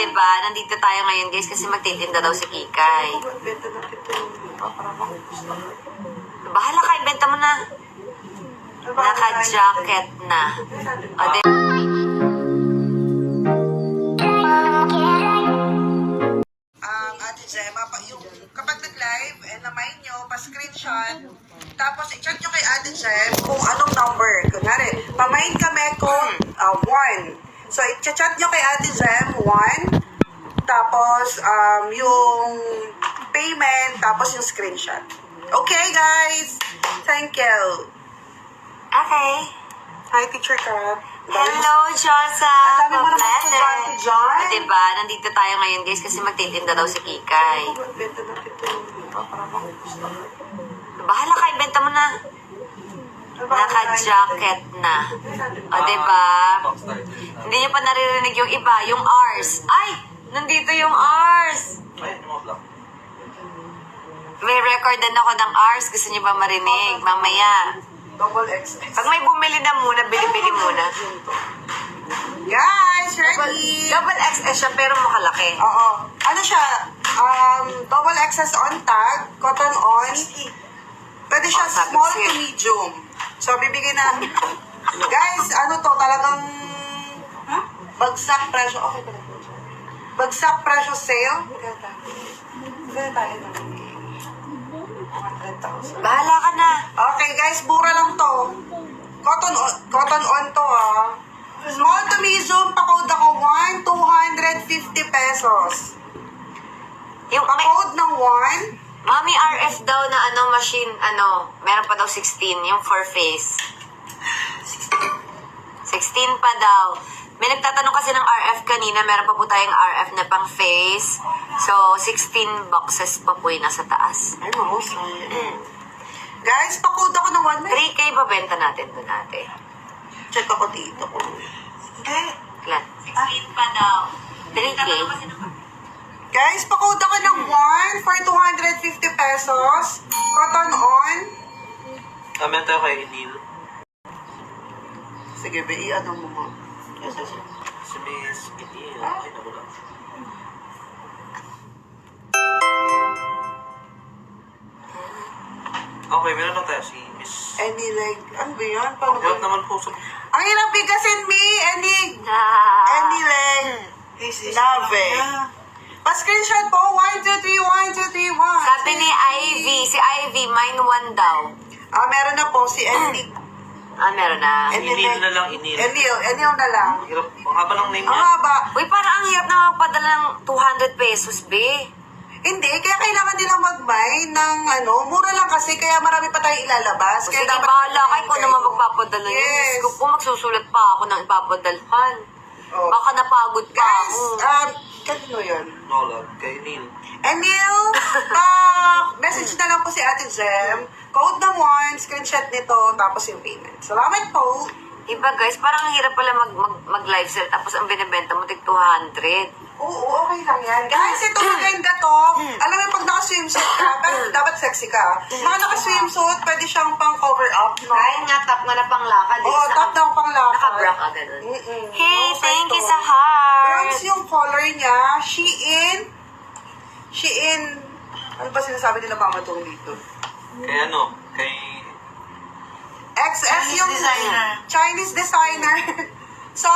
diba? Nandito tayo ngayon, guys, kasi magtitinda daw si Kikay. Benta na kita yung Bahala ka, ibenta mo na. Naka-jacket na. O, Ate Gemma, yung kapag nag-live, na-mine nyo, pa-screenshot, tapos i-chat nyo kay Ate Gem kung anong number. Kunwari, pa-mine kami kung 1. So, i-chat nyo kay Ate Gem, 1, tapos yung payment, tapos yung screenshot. Okay, guys? Thank you. okay. Hi, Teacher Kat. Hello, Josa. Ang dami mo naman estudyante dyan. O, diba? Nandito tayo ngayon, guys, kasi magtitinda daw si Kikay. Benta na kita yung Bahala ka, ibenta mo na. Naka-jacket na. O, diba? Hindi nyo pa naririnig yung iba, yung R's. Ay! Nandito yung R's. May recordan ako ng R's. Gusto nyo ba marinig? Mamaya. Double XS. Pag may bumili na muna, bili-bili muna. Guys, ready? Double XS siya, pero makalaki. Oo. Ano siya? Double XS on tag, cotton on. Pwede siya Oh, sabi small ko to sa'yo. medium. So, bibigyan na. Guys, ano to? Talagang bagsak presyo. Okay pala po. Bagsak presyo sale. Bigyan tayo ng 100,000. Bahala ka na. Okay, guys, mura lang to. Cotton on to, ah. Small to medium, pa-code ako 250 pesos. Yung may, Pa-code ng 1, Mami RF daw na machine, meron pa daw 16, yung for face. 16 pa daw. May nagtatanong kasi ng RF kanina, meron pa po tayong RF na pang face. So, 16 boxes pa po yung nasa taas. ay, mahusay. Guys, pa-code ako ng 1 minute. 3K ba benta natin doon natin? Check ako dito. Ilan? 16 pa daw. 3K? Guys, pa-code ako ng 1 for 250 pesos. Cotton on. Comment tayo kay Neil. Sige, ano mo mo. Si Miss Neil. Ay, nawala. Okay, meron lang tayo si Miss... Any leg. Ano ba yan? Paano Hirap ba? naman po sa... Ang hirap bigasin, me. Any leg. Love. Pa-screenshot po. 1, 2, 3, 1, 2, 3, 1. Sabi ni Ivy, si Ivy, mine 1 daw. Meron na po si Enil. Meron na. Inil na lang, inil. Enil na lang. Hirap. Ang haba ng name Ang niya. haba. Uy, parang ang hirap na magpadala ng 200 pesos, be. Hindi, kaya kailangan nilang mag-buy ng mura lang kasi kaya marami pa tayong ilalabas. Sige, Kaya dapat bahala kayo kung naman magpapadala yun. Yes. Yes. Kung magsusulat pa ako ng ipapadalhan. Oh. Baka napagod pa Guys, ako. kanino yun? Nola, kay Neil. Enil, message na lang po si Ate Gem. Code ng 1, screenshot nito, tapos yung payment. Salamat po. Iba guys, parang ang hirap pala mag-live sell tapos ang binibenta mo tig 200. Oo, okay lang yan. Guys, ito maganda to. Alam mo, pag naka-swimsuit ka, pero dapat sexy ka. Mga naka-swimsuit, pwede siyang pang cover up, no? Kahit nga top nga na panglakad. Oo, top na pang lakad. Naka-bra ka ganun. Mm-mm. Hey, Okay thank you to. sa heart. Girls, yung color niya, Shein, ano ba sinasabi nila mama tong dito? Kay kay... XS yung Chinese designer. So,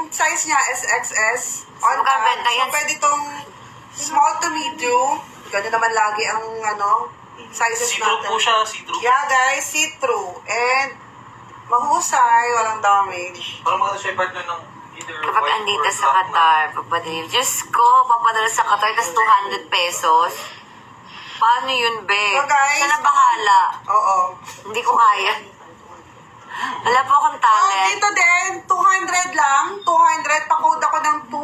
size niya is XS. On magkabenta tag. So, yan. pwede itong small to medium. Ganun naman lagi ang, sizes See-through natin. po siya, see-through. Yeah, guys, see-through. And, mahusay, walang damage. Parang mga siya partner ng either Kapag white andito or sa black Qatar, papadala. Diyos ko, papadala sa Qatar, tas 200 pesos. Paano yun, be? So, guys, Siya na bahala. Oo. Hindi ko kaya. Wala po akong So, talent. dito din, 200 lang. 200, pa-code ako ng 2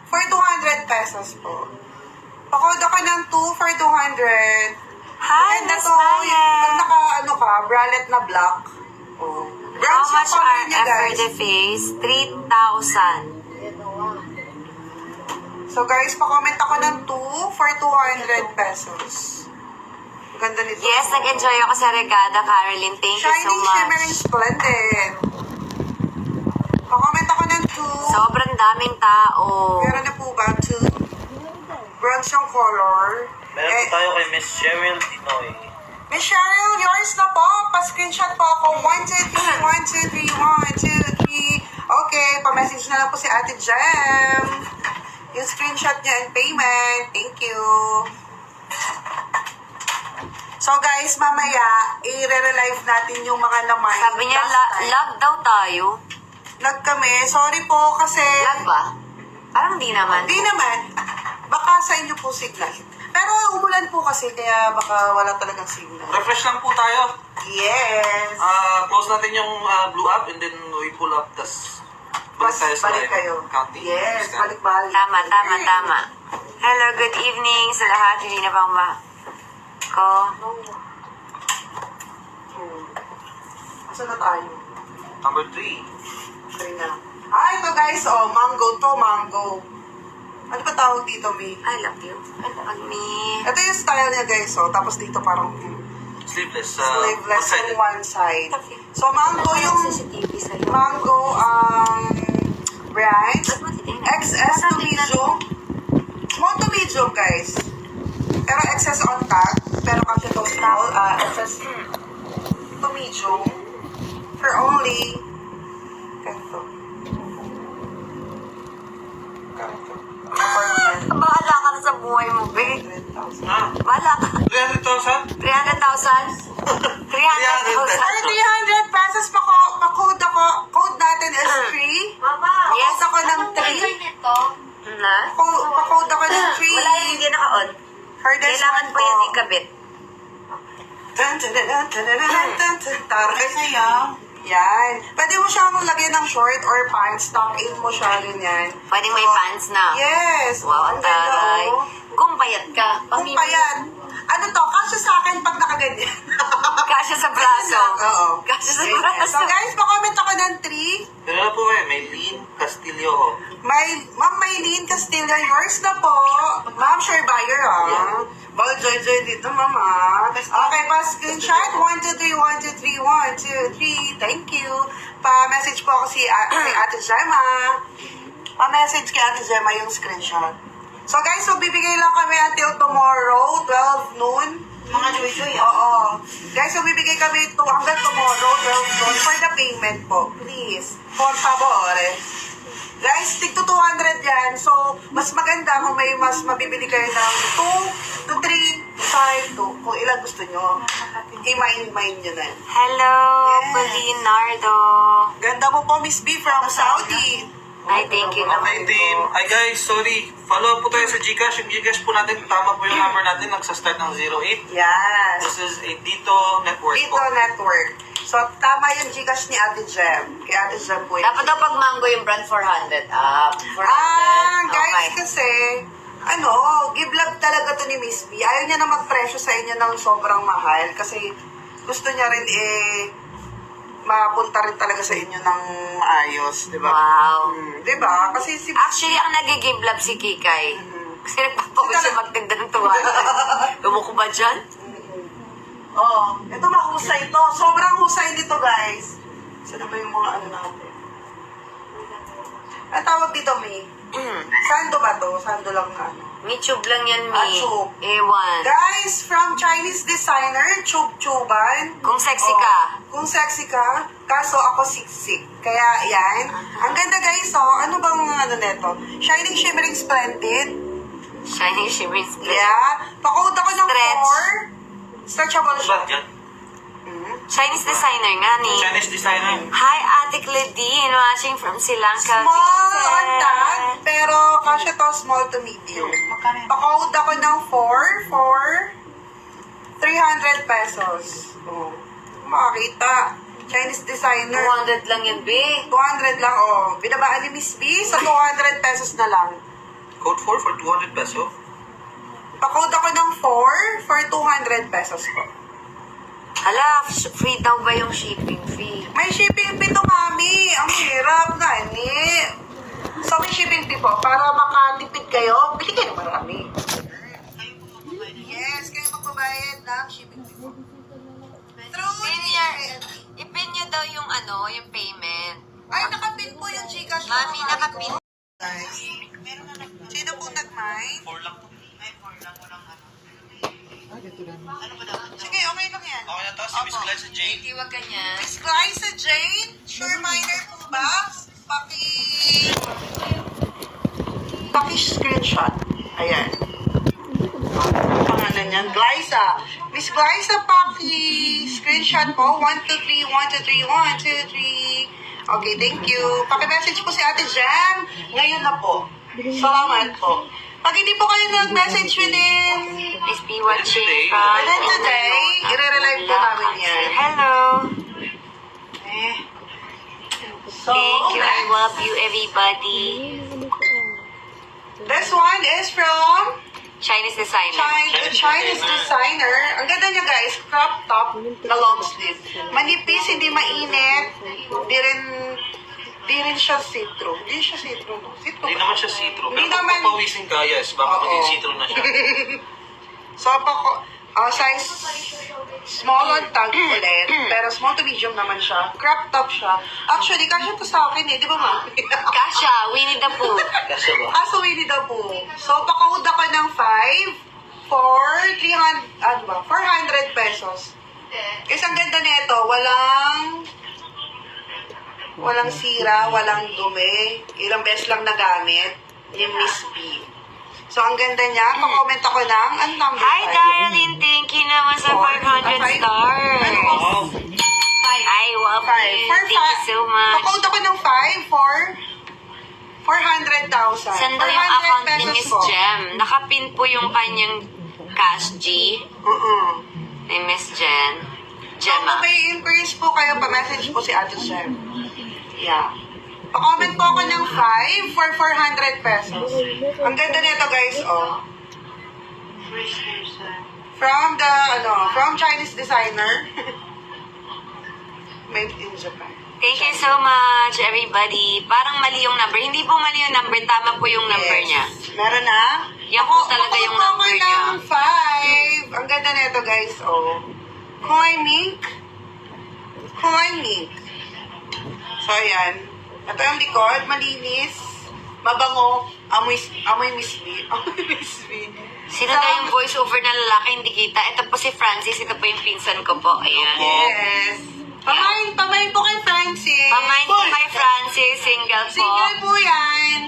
for 200 pesos po. Pa-code ako ng 2 for 200. Hi, And Miss ito, pag Maya. bralette na black. Oh. How Bronze yung much color are niya, for guys. the face? 3,000. So, guys, pa-comment ako ng 2 for 200 pesos. Ang ganda nito. Yes, nag-enjoy ako sa Regada, Caroline. Thank you so Shining, shimmering, much. splendid. Pa-comment ako ng 2. Sobrang daming tao. Meron na po ba? bronze yung color. Meron po tayo kay Miss Cheryl Dinoy. Miss Cheryl, yours na po. Pa-screenshot po ako. 1, 2, 3, 1, 2, 3, 1, 2, 3. Okay, pa-message na lang po si Ate Jem. Yung screenshot niya and payment. Thank you. So guys, mamaya, i-re-relive natin yung mga naman. Sabi niya, lag daw tayo. Lag kami. Sorry po kasi... Lag ba? Parang di naman. Di naman. Baka sa inyo po signal. Pero umulan po kasi, kaya baka wala talagang signal. Refresh lang po tayo. Yes. Close natin yung blue app and then we pull up, tas balik tayo sa Balik live kayo. counting. Yes, Discount. balik-balik. Tama. Hello, good evening sa lahat. Hindi na pang ba? Ko. Asan na tayo? Number 3. Okay na. Ito guys, mango to, mango. Ano ba tawag dito, Mi? I love you. I love me. Ito yung style niya guys, tapos dito parang Sleeveless. sleeveless one-sided. on one side. So mango yung CCTV sa'yo. mango brand. Ba't mo titignan? XS to medium. Small to medium guys. Pero XS on top. Pero kasi to small, XS to medium. For only ganito. Bahala ka na sa buhay mo, be. 100,000. Bahala ka. 300,000? 300,000? 300,000. Ay, 300 pesos pa-code ako. Code natin is 3. Mama, Yes. Pa-code ako ng anong trigger 3. nito? Na? Pa-code ako ng 3. Wala yung hindi naka-on. For this Kailangan one po yan ikabit. Dun, dun, dun, dun, dun, dun, dun, dun. Taray. Yan. Pwede mo siyang lagyan ng short or pants. Tuck in mo siya, ganyan. Pwedeng may So, pants na. Yes. Wow, ang ganda, taray. oh. Kung payat ka, Kung pa yan. Ano to? Kasya sa akin pag nakaganyan. kasya sa braso. Oo. Kasya sa Okay. braso. So guys, pa-comment ako ng 3. Pero na po kayo, may Lynn Castillo. Ma'am Maylene Castillo, yours na po. Ma'am, share buyer, Bawal joy-joy dito, mama. Okay, pa-screenshot. 1, 2, 3, 1, 2, 3, 1, 2, 3. Thank you. Pa-message po ako kay Ate Gemma. Pa-message kay Ate Gemma yung screenshot. So guys, so bibigay lang kami until tomorrow, 12 noon. Mga joy-joy, Oo. Guys, so bibigay kami hanggang tomorrow, 12 noon for the payment po. Please. Por favor. Guys, tig to 200 yan. So, mas maganda kung may mas mabibili kayo ng 2 to 3, 5 to kung ilang gusto nyo. I-mind nyo na. Hello, Yes. Polinardo. Ganda mo po, Miss B from Saudi. Ay, thank you Okay, naman team. po. Ay guys, sorry. Follow up po tayo sa Gcash. Yung Gcash po natin, tama po yung number natin. Nagsa-start ng 08. Yes. This is a Dito Network Dito po. Network. So, tama yung Gcash ni Ate Jem. Kay Ate Jem po yun. Dapat daw pag mango yung brand 400 up. 400. Guys, Okay. kasi, give love talaga to ni Miss B. Ayaw niya na magpresyo sa inyo ng sobrang mahal kasi gusto niya rin mapunta rin talaga sa inyo ng maayos, di ba? Wow. Di ba? Kasi si Actually, ang nag-give love si Kikay. Kasi nagpapawis siya magtinda ng tuwa. Tumuko ba dyan? Oh, ito mahusay to. Sobrang husay nito, guys. Saan ba yung mga ano natin? Ang tawag dito, May? Sando ba to? Sando lang na ano? Mitube lang yan, Ah, Mi. tube. Ewan. Guys, from Chinese designer, Chub-Chuban. Kung sexy ka. Kung sexy ka, kaso ako siksik. Kaya yan. Ang ganda guys, Ano bang ano neto? Shining, shimmering, splendid. Shining shimmering split. Yeah. Pakod ako ng Stretch. 4. Stretchable siya. Ba't yan? Chinese designer nga ni. Chinese designer. Hi, Ate Claudine, watching from Sri Lanka. Small Vincent. on top, pero kasya to small to medium. Pakod ako ng 4 for 300 pesos. Oh. Makakita. Chinese designer. 200 lang yan, be. 200 lang, Binabaan ni Miss B sa 200 pesos na lang. Code 4 for 200 peso. Pakod ako ng 4 for 200 pesos po. Hala, free daw ba yung shipping fee? May shipping fee to, mami. Ang hirap, gani. So, may shipping fee po. Para makatipid kayo, bili kayo ng marami. Yes, kayo magbabayad ng shipping fee po. True, Ipin nyo daw yung yung payment. Ay, nakapin po yung Gcash. Mami, nakapin. Guys, sino po nag-mine? 4 lang po. Sige, okay lang yan. Okay na to, si Miss Glyza Jane. Tiwag ka niya. Miss Glyza Jane, sure minor po ba? Paki-screenshot. Ayan. Ang pangalan niyan, Glyza. Miss Glyza, paki-screenshot po. 1, 2, 3, 1, 2, 3, 1, 2, 3. Okay, thank you. Paki-message po si Ate Jam. Ngayon na po. Salamat po. Pag hindi po kayo nag-message within Please be watching Today. from... within today, i-relive po namin yan. Hello. Eh. So, Thank you. I love you, everybody. this one is from Chinese designer. Chinese designer. Ang ganda niya guys, crop top na long sleeve. Manipis, hindi mainit. Di rin siya see-through. Hindi siya see-through. No? See-through. Hindi naman siya see-through. Hindi Pero kung naman. papawisin ka, yes, baka Oo. maging see-through na siya. So, size small on tag ulit. Pero small to medium naman siya. Crop top siya. Actually, kasya to sa akin eh. Di ba ma'am? Kasha, Winnie the Pooh. Kasi ba? Aso Winnie the Pooh. So, pakahod ako ng 5 for 400 pesos. Guys, ang ganda nito. Walang sira, walang dumi. Ilang beses lang nagamit. Yung Miss B. So, ang ganda niya. Pa-comment ako ng, ang number Hi, 5. Darlene. Thank you naman sa 500 Five? stars. Ano po? Wow. I love you. Thank you so much. Pa-comment ako ng 5 for 400,000. Saan daw yung 400 account ni pesos Miss po. Jem? Nakapin po yung kanyang cash G ni Miss Jen. So, Gemma. kung may inquiries po kayo, pa-message po si Ate Shem. Yeah. Pa-comment po ako ng 5 for 400 pesos. Ang ganda nito guys, oh. From Chinese designer. Made in Japan. Thank you so much, everybody. Parang mali yung number. Hindi po mali yung number. Tama po yung number niya. Meron na? Yan po talaga yung number niya. Ako ng 5. Ang ganda nito guys, oh. Koi Mink. So, ayan. Ito yung likod, malinis, mabango, amoy Miss B. Amoy Miss B. Sino daw yung voiceover na lalaki? Hindi kita. Ito po si Francis. Ito po yung pinsan ko po. Ayan. Yes. Pamain po kay Francis. Pamain ko kay Francis. Single po. Single po yan.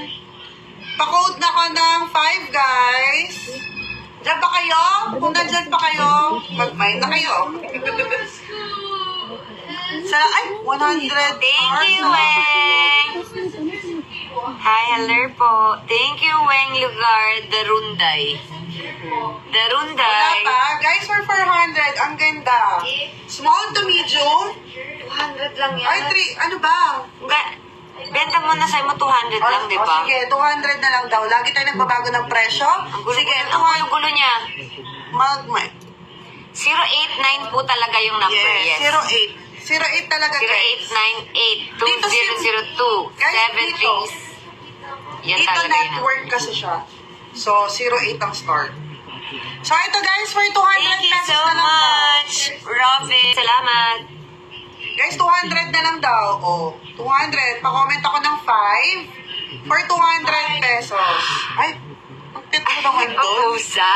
Pa-code na ko ng 5, guys. Diyan ba kayo? Kung nandyan pa kayo, mag-mine na kayo. Ay, 100. Thank you, Weng. Hi, hello po. Thank you, Weng Lugar, Darunday. Wala pa. Guys, for 400. Ang ganda. Small to medium. 200 lang yan. Ay, 3. Ano ba? Benta mo na sa'yo mo 200 lang, di ba? Sige, 200 na lang daw. Lagi tayo nagbabago ng presyo. Ang gulo-gulo niya. Mag-may. 089 po talaga yung number, Yes, yes. 08. 08 talaga, guys. 0898-2002. Guys, 73. Yan Dito talaga yun. network kasi siya. So, 08 ang start. So, ito guys, for 200 Thank you pesos so na lang daw. much, Robin. Salamat. Guys, 200 na lang daw. Oh, 200. Pa-comment ako ng 5 for 200 pesos. Ay, ang tip ko naman doon. Pusa.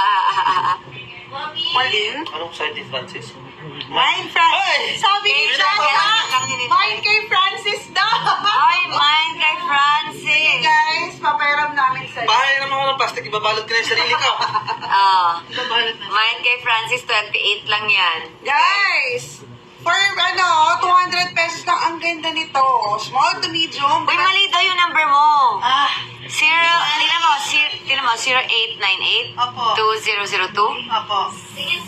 Malin? Anong side ni Francis? Mine, Francis. Sabi ni Jana, mine kay Francis daw. Ay, mine kay Francis. Guys, papairam namin sa'yo. Bahay naman ako ng plastic, ibabalot ka na yung sarili ko. Mine kay Francis, 28 lang yan. Guys, for 200 pesos lang ang ganda nito. Small to medium. Uy, mali daw yung number mo. Ah, Tinan mo, 0898 Opo. 2002 Opo.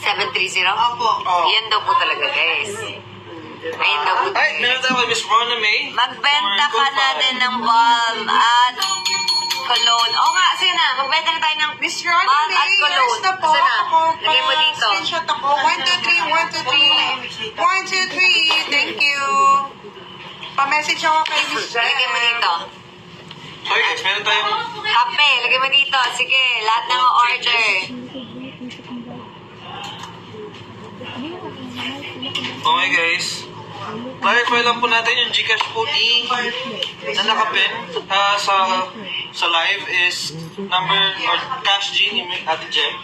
730. Opo. Oh. Yan daw po talaga, guys. Ayun daw po Ay, meron tayo kay Miss Rona May. Magbenta ka na din ng balm at cologne. Oo nga, sige na. Magbenta na tayo ng Miss Ron, balm at May, cologne. yes na po. Saan na? Ako, Lagay mo dito. screenshot ako. 1, 2, 3, 1, 2, 3. 1, 2, 3. Thank you. Pa-message ako kay Miss Jen. Lagay mo dito. Sorry guys, meron tayong... Kape, lagay mo dito. Sige, lahat ng order. Okay guys. Clarify lang po natin yung Gcash po na nakapin sa live is number or Cash G ni Ate Jem.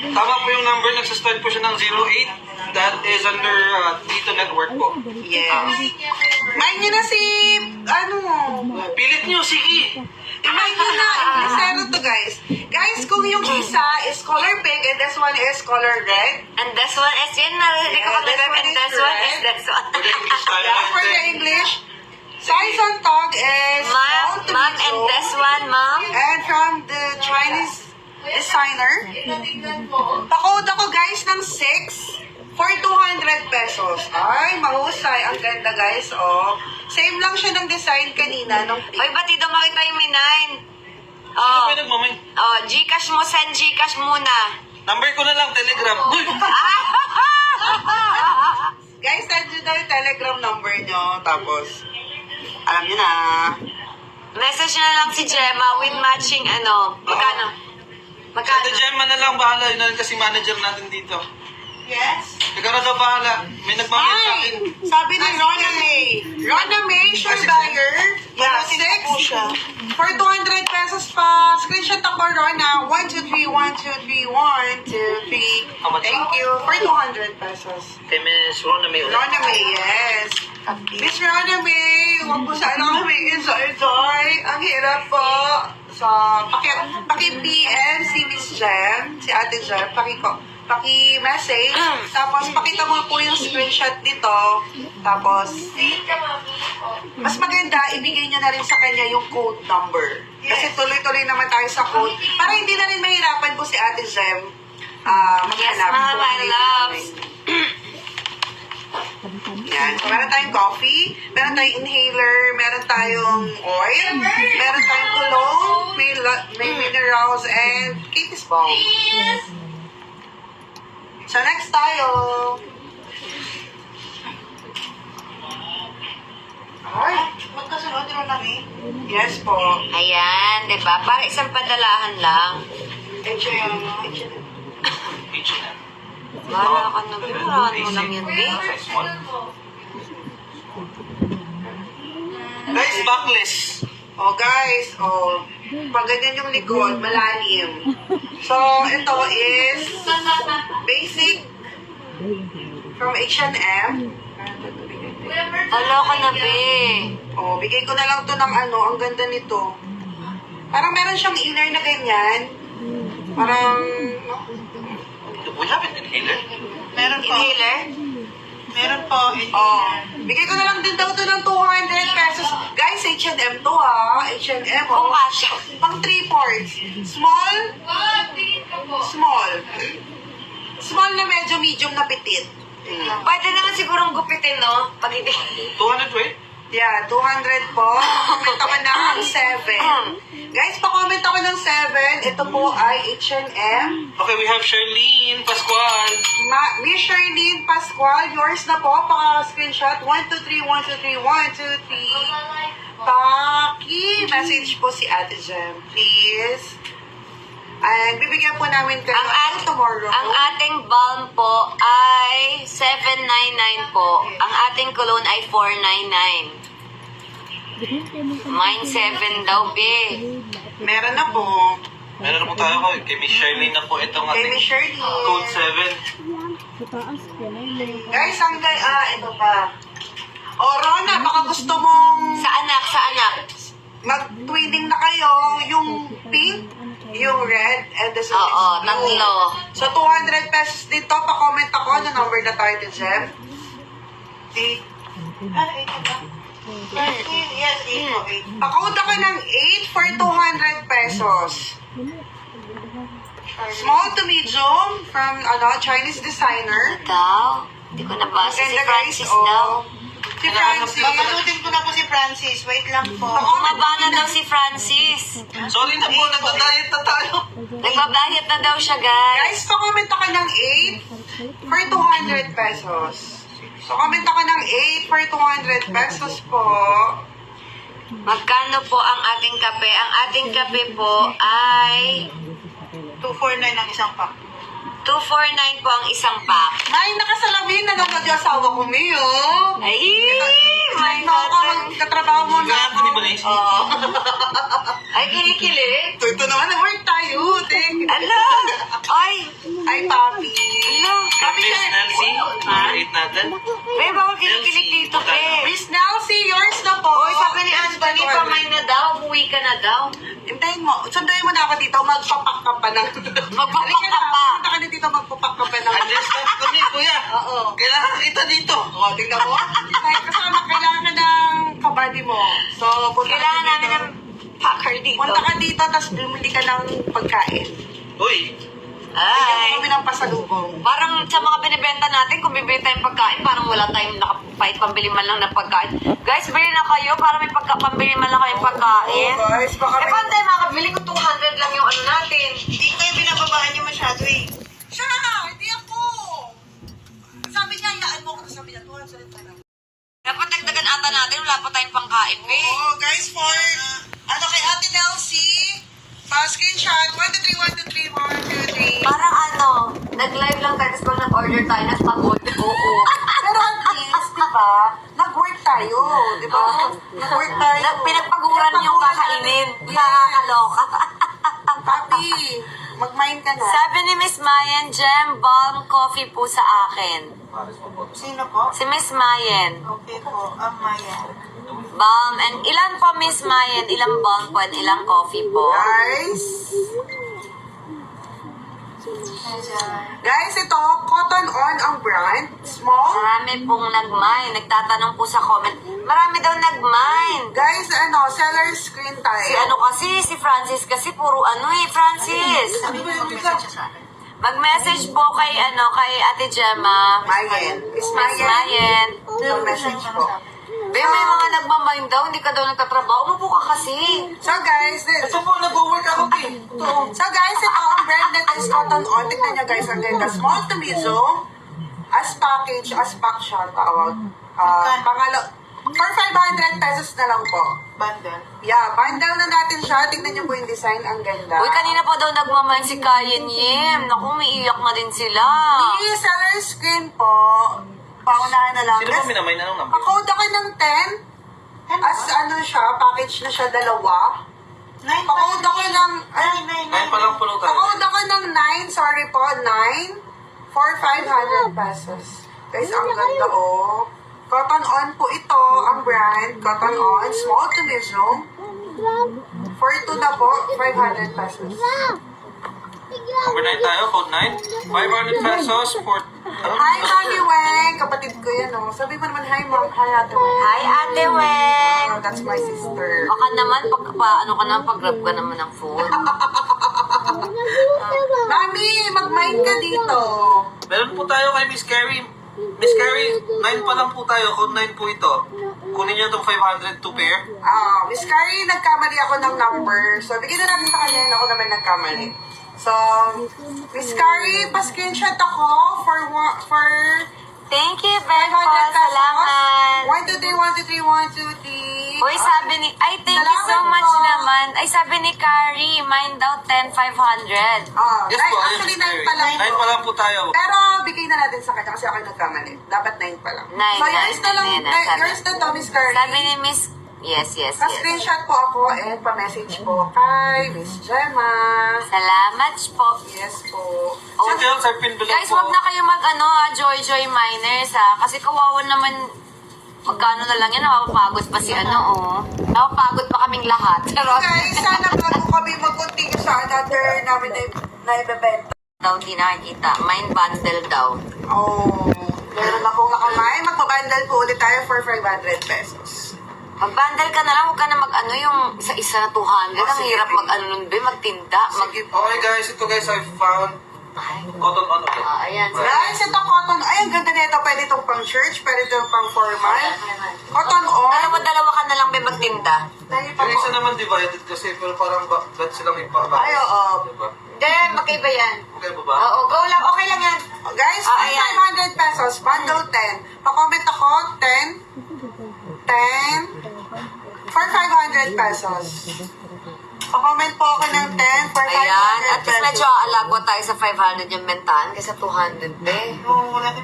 Tama po yung number, nagsastart po siya ng 08. That is under Tito Network po. Yes. Main nyo na si, Pilit nyo, sige! Main nyo na, Inglesero to guys. Guys, kung yung isa is color pink and this one is color red, And this one is yun, narinig ko Yeah, kagabi. this one And is this one is red. this one. For the English tayo yeah, for the natin. English, size on tag is small Ma'am, to ma'am, and medium. this one, ma'am. And from the Chinese designer, pa-code ako guys ng 6 for 200 pesos. Ay, mahusay. Ang ganda guys, oh. Same lang siya ng design kanina, nung pink. Uy, ba't dito makita yung minine? Sino Oh, po yung nagmamay? oh, Gcash mo, send Gcash muna. Number ko na lang, Telegram. Uy! Guys, send nyo daw yung telegram number nyo. Tapos, alam nyo na. Message na lang si Gemma with matching magkano? Ate Magkano? Gemma na lang bahala. Yun na rin kasi manager natin dito. Yes? Ikaw na daw bahala. May nagmamay sa akin. Ay! Sabi ni Rona May. Rona May, sure buyer. Yeah, 6. For 200 pesos pa. Screenshot ako, Rona. 1, 2, 3, 1, 2, 3, 1, 2, 3. How much? Thank you. For 200 pesos. Kay Miss Rona May ulit. Rona May, yes. Miss Rona May, huwag po sana kami enjoy. Ang hirap po. So, paki-PM si Miss Jem, si Ate Jem, paki-message, tapos pakita mo po yung screenshot nito, tapos, mas maganda, ibigay niyo na rin sa kanya yung code number. Kasi tuloy-tuloy naman tayo sa code, para hindi na rin mahirapan po si Ate Jem, Yes, maghanap. ma'am, my loves. Yan. So, meron tayong coffee, meron tayong inhaler, meron tayong oil, meron tayong cologne, may minerals, and Katie's Balm. So, next tayo. Ay, magkasunod rin namin. Yes po. Ayan, di ba? Para isang padalahan lang. H&M. H&M. Wala ka na, biburahan mo lang yun, babe. Size small. Guys, backless. Oh, guys, oh, pag ganyan yung likod, malalim. So, ito is basic from H&M. Wala ka na, babe. Oh, bigay ko na lang to ng ang ganda nito. Parang meron siyang inner na ganyan. Parang, We have an inhaler. meron po. Inhaler? Meron po. Oh, bigay ko na lang din daw to ng 200 pesos. Guys, H&M to ha. H&M, Kung oh. kasya. Pang 3 ports. Small, small. Small na medyo medium na petit. Pwede naman sigurong gupitin, no? Pag hindi. 200 weight? Yeah, 200 po. Comment ako ng 7. Guys, pa-comment ako ng 7. Ito po ay H&M. Okay, we have Charlene Pascual. Miss Charlene Pascual, yours na po. Paka-screenshot. 1, 2, 3, 1, 2, 3, 1, 2, 3. Paki-message po si Ate Jem, please. And bibigyan po namin kayo tomorrow. Ang ating balm po ay 799 po. Ang ating cologne ay 499. Mine 7 daw, be. Meron na po. Meron na po tayo ko. Kay Miss Charlene na po itong Kay ating Miss Charlene. code 7. Guys, ito pa. O, Rona, baka gusto mong Sa anak. mag-twinning na kayo. Yung pink, yung red, and this one Oo, is blue. tatlo. So, 200 pesos dito. Pa-comment ako na number na tayo to Jem. 8. Yes, 8. Pa-code ako ng 8 for 200 pesos. Small to medium from Chinese designer. Daw? Hindi ko nabasa. Si Ganda, Francis guys, daw. Si Francis. Papalutin ko na po si Francis. Wait lang po. Bumaba na daw si Francis. Sorry na po, nagda-diet na tayo. Nagbabayad na daw siya, guys. Guys, pa-comment ako ng 8 for 200 pesos. So, comment ako ng 8 for 200 pesos po. Magkano po ang ating kape? Ang ating kape po ay 249 ang isang pack. 249 po ang isang pack. May nakasalamin, nanonood yung asawa ko, Mayo. Ay, my May ako, God. magkatrabaho mo na ako. Anthony Balis? Oo. Ay, kinikilig. Ito naman, work tayo. Ala! Ay! Ay, papi. Ala! Papi Miss siya. Nancy, rate natin. May bawal kinikilig dito, pe. Miss Nelsie, yours na po. Uy, sabi ni Anthony, pamay na daw. Umuwi ka na daw. Hintayin mo. Sundayin mo na ako dito. Magpapak ka pa ng... Magpapak Halika ka na, pa. punta ka na dito. Magpapak ka pa ng... Understand kami, kuya. Oo. Kailangan kita dito. O, tingnan mo. Kasama, kailangan ka ng kabady mo. So, punta ka Kailangan dito. namin ng packer dito. Punta ka dito, tapos bumili ka ng pagkain. Uy, Bigyan Ay. mo kami ng pasalubong. Parang sa mga binibenta natin, kung bibili tayong pagkain, parang wala tayong nakapahit pambili man lang ng pagkain. Guys, bili na kayo para may pambili man lang kayong pagkain. Oh, guys, baka Eh, paano tayo makabili kung 200 lang yung ano natin? Hindi kayo binababaan niyo masyado eh. Siya! Hindi ako! Sabi niya, iyaan mo ako. Sabi niya, 200 na lang. Dapat dagdagan ata natin, wala pa tayong pangkain, eh. Oo, guys, for kay Ate Nelsie, screenshot, 1, 2, 3, 1, 2, 3, 1, 2, 3. Parang ano, nag-live lang tayo, tapos pag nag-order tayo, napagod. Oo. Pero at least, di ba, nag-work tayo, di ba? Nag-work tayo. Pinagpaguran yung kakainin. Nakakaloka. Papi, mag-mind ka na. Sabi ni Miss Mayen, Gem, balm coffee po sa akin. Sino po? Si Miss Mayen. Okay po, Maya. Balm. And ilan po, Miss Mayen? Ilang balm po and ilang coffee po? Guys, guys, ito, Cotton On ang brand. Small. Marami pong nag-mine. Nagtatanong po sa comment. Marami daw nag-mine. Guys, seller screen tayo. Si ano kasi, si Francis kasi puro ano eh, Francis. Mag-message po kay kay Ate Gemma. Mayen. Miss Miss Mayen. Mayen. Yung message po. Be, may mga nagmamine daw, hindi ka daw nagtatrabaho. Umupo ka kasi. So guys, ito po, nag-work ako eh. So guys, ito ang brand that is Cotton On. Tignan nyo guys, ang ganda. Small to medium. As package, as pack siya tawag. For 500 pesos na lang po. Bundle. Yeah, bundle na natin siya. Tignan nyo po yung design. Ang ganda. Uy, kanina pa daw nagmamine si Kayen Yim. Naku, umiiyak na din sila. May seller screen po. Paunahan na lang. Sino ba minamay na ng number? Pakode ako ng 10. As ano siya, package na siya dalawa. Pakode ako ng... Ngayon pa lang puno tayo. Pakode ako ng 9. Sorry po, 9. For 500 pesos. Guys, ang ganda oh. Cotton On po ito, ang brand. Cotton On, small to medium. For 2 na po, 500 pesos. Number 9 tayo, code 9. 500 pesos for... Hi, Mami Weng! Kapatid ko yan, oh. Sabi mo naman, hi, Mom. Hi, Ate Weng. Hi, Ate Weng. Oh, that's my sister. Baka naman, pag-grab ka naman ng phone. Mami, mag-mind ka dito. Meron po tayo kay Miss Carrie. Miss Carrie, 9 pa lang po tayo, code 9 po ito. Kunin niyo itong 500 to pair. Miss Carrie, nagkamali ako ng number. So, bigyan na natin sa kanya yun. Ako naman nagkamali. So, Miss Carrie, pa-screenshot ako for Thank you, 500 Beko. Salamat. 1, 2, 3, 1, 2, 3, 1, 2, 3. Uy, sabi ni... Ay, thank you so Salamat much po. naman. Ay, sabi ni Carrie, mine daw 10,500. Yes po, ayun, Actually, Miss 9 Carrie. pa lang 9 pa lang po tayo. Pero, bigay na natin sa kanya kasi ako nagkamali. Dapat 9 pa lang. Nine, So, nine, yours na lang. nine, nine, sabi. Yours na to, Miss Carrie. Sabi ni Miss... Yes. Pa-screenshot po ako and pa-message po kay Miss Gemma. Salamat po. Yes po. Si Jill, Sir Pin below Guys, po. wag na kayo Joy Miners kasi kawawa naman magkano na lang yan, napapagod pa si napapagod pa kaming lahat. Guys, sana bago kami mag-continue sa another namin na ibebenta. Daw, di nakikita. Mine bundle daw. Oh, meron na pong nakamay. Magpabundle po ulit tayo for 500 pesos. Mag-bundle ka na lang, huwag ka na yung isa-isa na 200. Ang sige, hirap sige. magtinda. Sige po. Okay guys, ito guys, I found Cotton On ulit. Ayan. Guys, ito cotton. Ay, ang ganda nito. Pwede itong pang church, pwede itong pang formal. Cotton on. Dalawa ka na lang magtinda. Tayo pa Yung isa po. naman divided kasi, pero parang ba't silang ipa-box? Ay, oo. Diba? Then, magkaiba yan. Okay ba ba? Oo, go lang. Okay lang yan. Guys, ayan. 500 pesos. Bundle 10. Pa-comment ako, 10. For 500 pesos. Pa-comment po ako ng 10 for 500 Ayan, at least pesos. medyo alagwa tayo sa 500 yung bentahan kaysa 200, be. Oo, wala na.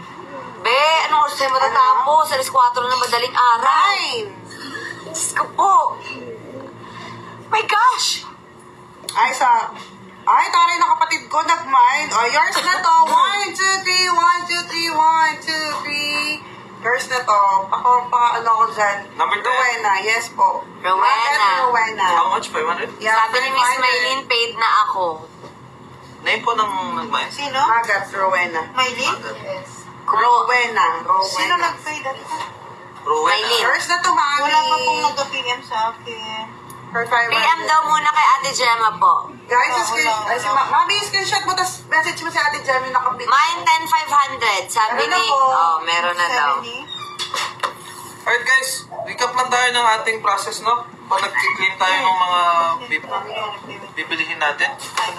Be, anong oras tayo matatapos? Alas 4 na madaling araw. 9! Diyos ko po. My gosh! Ay, taray na kapatid ko, nag-mind. Oh, yours na to. 1, 2, 3, 1, 2, 3, 1, 2, 3. Yours na to. Ano ko dyan? Number 10. Rowena, yes po. Rowena. Rowena. How much? 500? Yeah, Sabi ni Miss 500. Maylin, paid na ako. Name po ng nagmay. Sino? Agat, Rowena. Maylin? Rowena. Sino nag-pay dati? Rowena. Maylin. Yours na to, mami. Wala pa pong nag-PM sa akin. For 500. PM daw muna kay Ate Gemma po. Guys, Wala. mami, screenshot mo, tapos message mo si Ate Jem yung nakapit. Mine 10,500. Sabi Meron na ni... po. Oh, meron na daw. 70? Alright guys, recap lang tayo ng ating process, no? Pag nag-clean tayo ng mga bibilihin natin.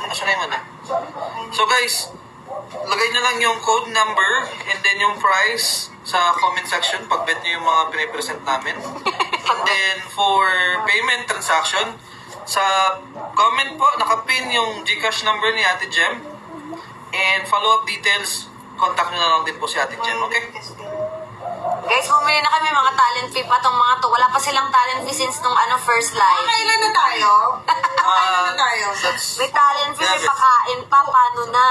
Asan na yung ano? So guys, lagay na lang yung code number and then yung price sa comment section pag bet nyo yung mga pinipresent namin. And then for payment transaction, sa comment po, nakapin yung GCash number ni Ate Jem. And follow-up details, contact nyo na lang din po si Ate Jem, okay? Guys, bumili na kami mga talent fee pa tong mga to. Wala pa silang talent fee since nung first live. Kailan na tayo? Kailan na tayo? May talent fee, may pakain pa. Paano na?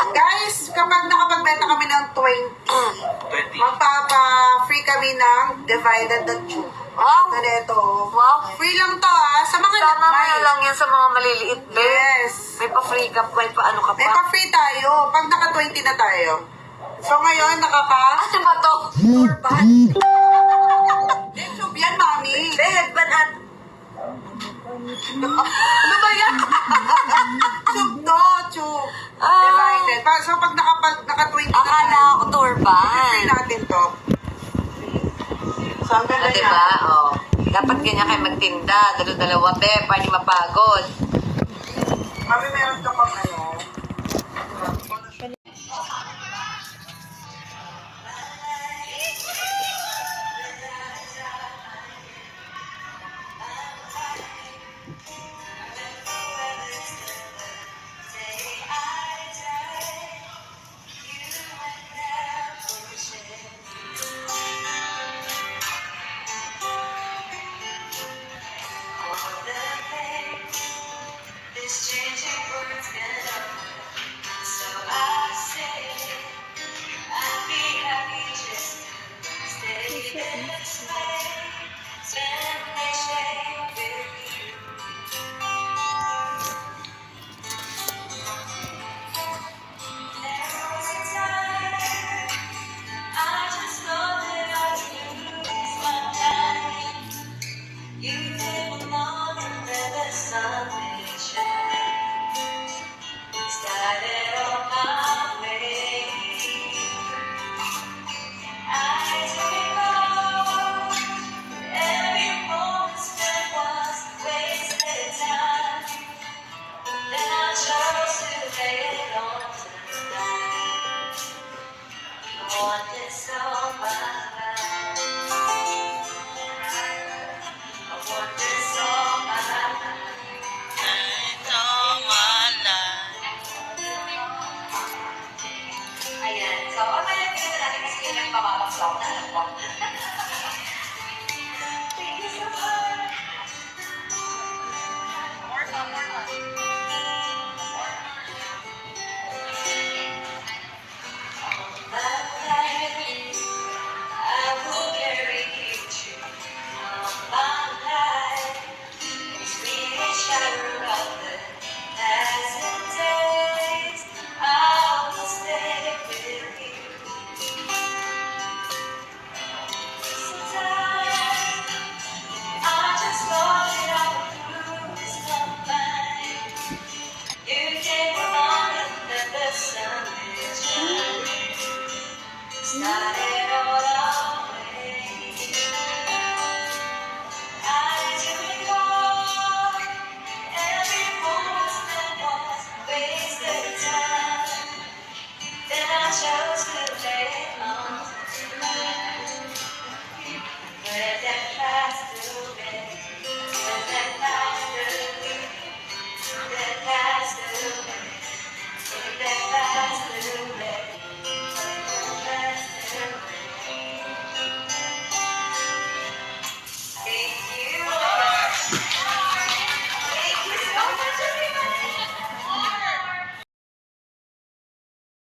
Guys, kapag nakapagbenta kami ng 20, 20. magpapa-free kami ng divided the two. Wow! Ganito. Wow! Free lang to sa mga Sana nagmay. na lang yan sa mga maliliit. Be. Yes. May pa-free ka, may pa-ano ka May pa. pa-free tayo pag naka-20 na tayo. So ngayon, Ano ba to? Turban. YouTube yan, mami. Be, headband at... Ano ba yan? Tube to, tube. Ah. Divided. So pag naka-20 na Akala tayo, ako turban. free natin to. So ang ganda Diba? niya. Oh. Dapat ganyan kayo magtinda. Dalawa, be, para di mapagod. Mami, meron ka pang ano. This changing world's gonna, so I say, I'd be happy just to stay this way, spend each day with you. There was a time I just thought that I would lose my mind. You came along and then the sun made shine. Started on my way. I recall every moment spent was wasted time. Then I chose to lay it on tonight. I want this all my life. I want this all my life. All my life. Ayan. So, ang mga pinag natin kasi yung nagpapapaksaw na alam ko. Thank you so much. I will carry you through all my life. Sweet shower of the passing days, I will stay with you. Sometimes I just thought that I would lose my mind. You came along and let the sun shine. Started